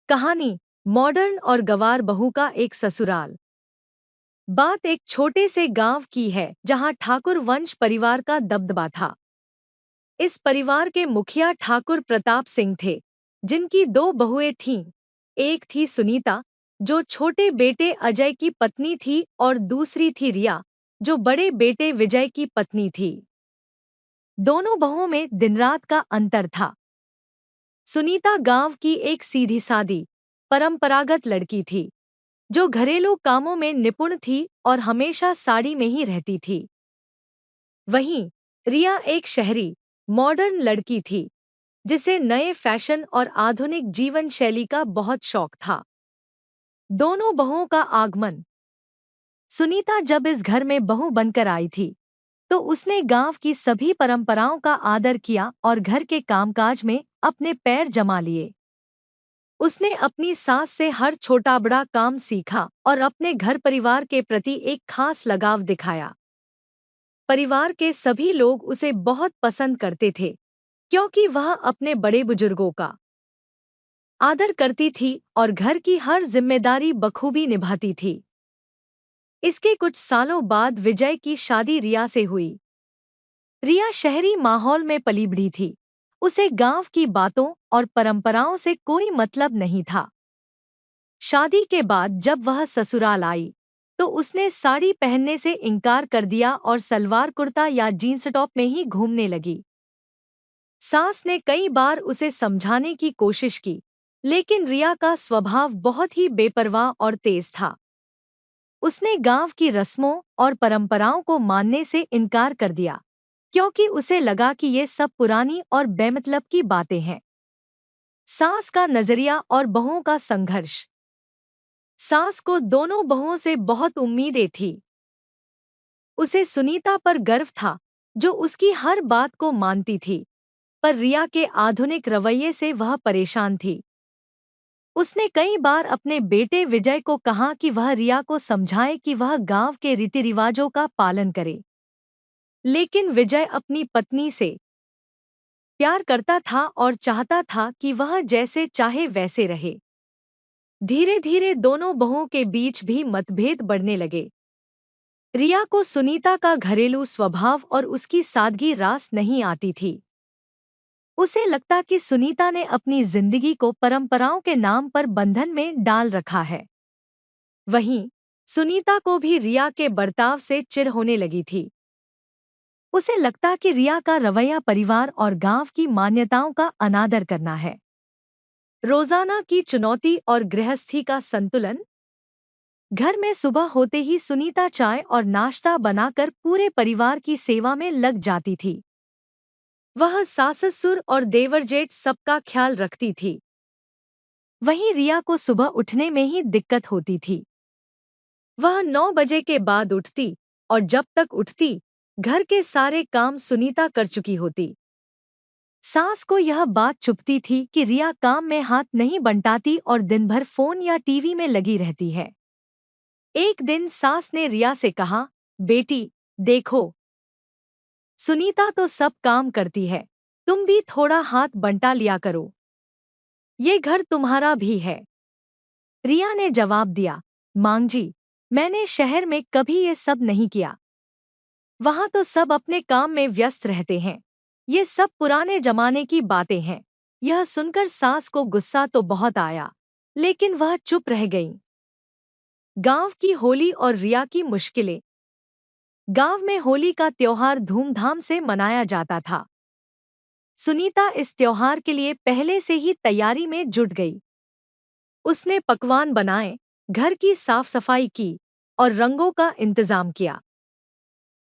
कहानी मॉडर्न और गंवार बहू का एक ससुराल। बात एक छोटे से गांव की है जहां ठाकुर वंश परिवार का दबदबा था। इस परिवार के मुखिया ठाकुर प्रताप सिंह थे, जिनकी दो बहुएं थीं। एक थी सुनीता, जो छोटे बेटे अजय की पत्नी थी, और दूसरी थी रिया, जो बड़े बेटे विजय की पत्नी थी। दोनों बहुओं में दिन रात का अंतर था। सुनीता गांव की एक सीधी सादी, परंपरागत लड़की थी, जो घरेलू कामों में निपुण थी और हमेशा साड़ी में ही रहती थी। वहीं रिया एक शहरी, मॉडर्न लड़की थी, जिसे नए फैशन और आधुनिक जीवन शैली का बहुत शौक था। दोनों बहुओं का आगमन। सुनीता जब इस घर में बहू बनकर आई थी, तो उसने गांव की सभी परंपराओं का आदर किया और घर के कामकाज में अपने पैर जमा लिए। उसने अपनी सास से हर छोटा बड़ा काम सीखा और अपने घर परिवार के प्रति एक खास लगाव दिखाया। परिवार के सभी लोग उसे बहुत पसंद करते थे, क्योंकि वह अपने बड़े बुजुर्गों का आदर करती थी और घर की हर जिम्मेदारी बखूबी निभाती थी। इसके कुछ सालों बाद विजय की शादी रिया से हुई। रिया शहरी माहौल में पली बढ़ी थी। उसे गांव की बातों और परंपराओं से कोई मतलब नहीं था। शादी के बाद जब वह ससुराल आई, तो उसने साड़ी पहनने से इनकार कर दिया और सलवार कुर्ता या जींस टॉप में ही घूमने लगी। सास ने कई बार उसे समझाने की कोशिश की, लेकिन रिया का स्वभाव बहुत ही बेपरवाह और तेज था। उसने गांव की रस्मों और परंपराओं को मानने से इनकार कर दिया, क्योंकि उसे लगा कि ये सब पुरानी और बेमतलब की बातें हैं। सास का नजरिया और बहुओं का संघर्ष। सास को दोनों बहुओं से बहुत उम्मीदें थी। उसे सुनीता पर गर्व था, जो उसकी हर बात को मानती थी, पर रिया के आधुनिक रवैये से वह परेशान थी। उसने कई बार अपने बेटे विजय को कहा कि वह रिया को समझाए कि वह गांव के रीति रिवाजों का पालन करे, लेकिन विजय अपनी पत्नी से प्यार करता था और चाहता था कि वह जैसे चाहे वैसे रहे। धीरे धीरे दोनों बहुओं के बीच भी मतभेद बढ़ने लगे। रिया को सुनीता का घरेलू स्वभाव और उसकी सादगी रास नहीं आती थी। उसे लगता कि सुनीता ने अपनी जिंदगी को परंपराओं के नाम पर बंधन में डाल रखा है। वहीं सुनीता को भी रिया के बर्ताव से चिढ़ होने लगी थी। उसे लगता कि रिया का रवैया परिवार और गांव की मान्यताओं का अनादर करना है। रोजाना की चुनौती और गृहस्थी का संतुलन। घर में सुबह होते ही सुनीता चाय और नाश्ता बनाकर पूरे परिवार की सेवा में लग जाती थी। वह सास-ससुर और देवर जेठ सबका ख्याल रखती थी। वहीं रिया को सुबह उठने में ही दिक्कत होती थी। वह 9 बजे के बाद उठती, और जब तक उठती, घर के सारे काम सुनीता कर चुकी होती। सास को यह बात चुभती थी कि रिया काम में हाथ नहीं बंटाती और दिन भर फोन या टीवी में लगी रहती है। एक दिन सास ने रिया से कहा, बेटी, देखो, सुनीता तो सब काम करती है, तुम भी थोड़ा हाथ बंटा लिया करो। ये घर तुम्हारा भी है। रिया ने जवाब दिया, मां जी, मैंने शहर में कभी ये सब नहीं किया। वहां तो सब अपने काम में व्यस्त रहते हैं। ये सब पुराने जमाने की बातें हैं। यह सुनकर सास को गुस्सा तो बहुत आया, लेकिन वह चुप रह गई। गांव की होली और रिया की मुश्किलें। गांव में होली का त्योहार धूमधाम से मनाया जाता था। सुनीता इस त्योहार के लिए पहले से ही तैयारी में जुट गई। उसने पकवान बनाए, घर की साफ सफाई की और रंगों का इंतजाम किया।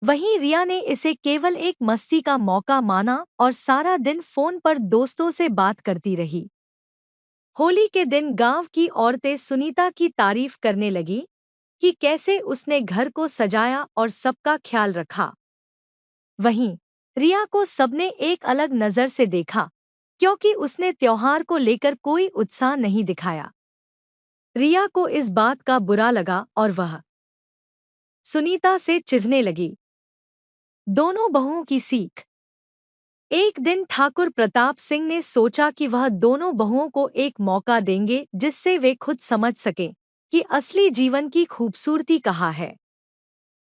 वहीं रिया ने इसे केवल एक मस्ती का मौका माना और सारा दिन फोन पर दोस्तों से बात करती रही। होली के दिन गांव की औरतें सुनीता की तारीफ करने लगी कि कैसे उसने घर को सजाया और सबका ख्याल रखा। वहीं रिया को सबने एक अलग नजर से देखा, क्योंकि उसने त्योहार को लेकर कोई उत्साह नहीं दिखाया। रिया को इस बात का बुरा लगा और वह सुनीता से चिढ़ने लगी। दोनों बहुओं की सीख। एक दिन ठाकुर प्रताप सिंह ने सोचा कि वह दोनों बहुओं को एक मौका देंगे जिससे वे खुद समझ सकें कि असली जीवन की खूबसूरती कहाँ है।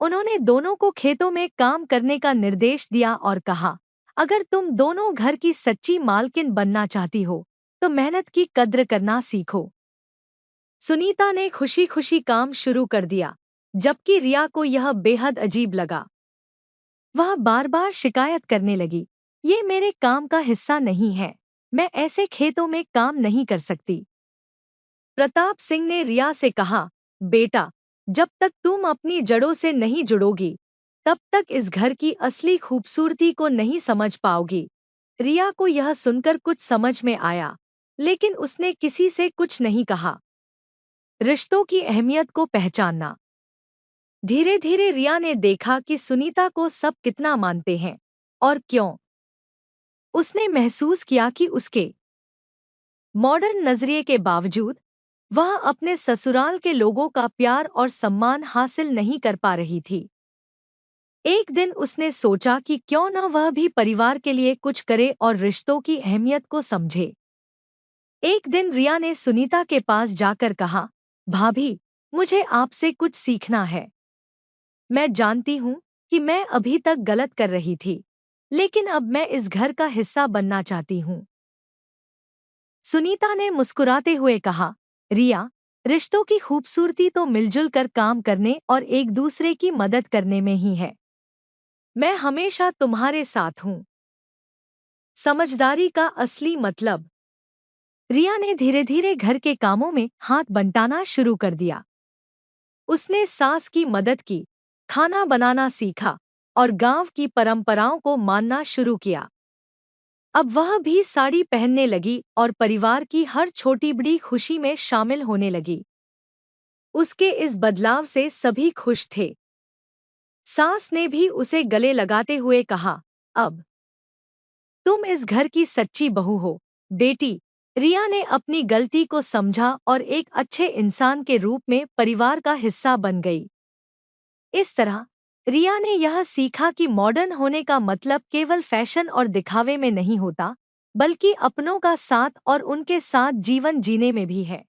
उन्होंने दोनों को खेतों में काम करने का निर्देश दिया और कहा, अगर तुम दोनों घर की सच्ची मालकिन बनना चाहती हो तो मेहनत की कद्र करना सीखो। सुनीता ने खुशी खुशी काम शुरू कर दिया, जबकि रिया को यह बेहद अजीब लगा। वह बार बार शिकायत करने लगी, ये मेरे काम का हिस्सा नहीं है, मैं ऐसे खेतों में काम नहीं कर सकती। प्रताप सिंह ने रिया से कहा, बेटा, जब तक तुम अपनी जड़ों से नहीं जुड़ोगी तब तक इस घर की असली खूबसूरती को नहीं समझ पाओगी। रिया को यह सुनकर कुछ समझ में आया, लेकिन उसने किसी से कुछ नहीं कहा। रिश्तों की अहमियत को पहचानना। धीरे धीरे रिया ने देखा कि सुनीता को सब कितना मानते हैं और क्यों। उसने महसूस किया कि उसके मॉडर्न नजरिए के बावजूद वह अपने ससुराल के लोगों का प्यार और सम्मान हासिल नहीं कर पा रही थी। एक दिन उसने सोचा कि क्यों न वह भी परिवार के लिए कुछ करे और रिश्तों की अहमियत को समझे। एक दिन रिया ने सुनीता के पास जाकर कहा, भाभी, मुझे आपसे कुछ सीखना है। मैं जानती हूँ कि मैं अभी तक गलत कर रही थी, लेकिन अब मैं इस घर का हिस्सा बनना चाहती हूँ। सुनीता ने मुस्कुराते हुए कहा, रिया, रिश्तों की खूबसूरती तो मिलजुल कर काम करने और एक दूसरे की मदद करने में ही है। मैं हमेशा तुम्हारे साथ हूँ। समझदारी का असली मतलब। रिया ने धीरे धीरे घर के कामों में हाथ बंटाना शुरू कर दिया। उसने सास की मदद की, खाना बनाना सीखा और गांव की परंपराओं को मानना शुरू किया। अब वह भी साड़ी पहनने लगी और परिवार की हर छोटी बड़ी खुशी में शामिल होने लगी। उसके इस बदलाव से सभी खुश थे। सास ने भी उसे गले लगाते हुए कहा, अब तुम इस घर की सच्ची बहू हो, बेटी। रिया ने अपनी गलती को समझा और एक अच्छे इंसान के रूप में परिवार का हिस्सा बन गई। इस तरह रिया ने यह सीखा कि मॉडर्न होने का मतलब केवल फैशन और दिखावे में नहीं होता, बल्कि अपनों का साथ और उनके साथ जीवन जीने में भी है।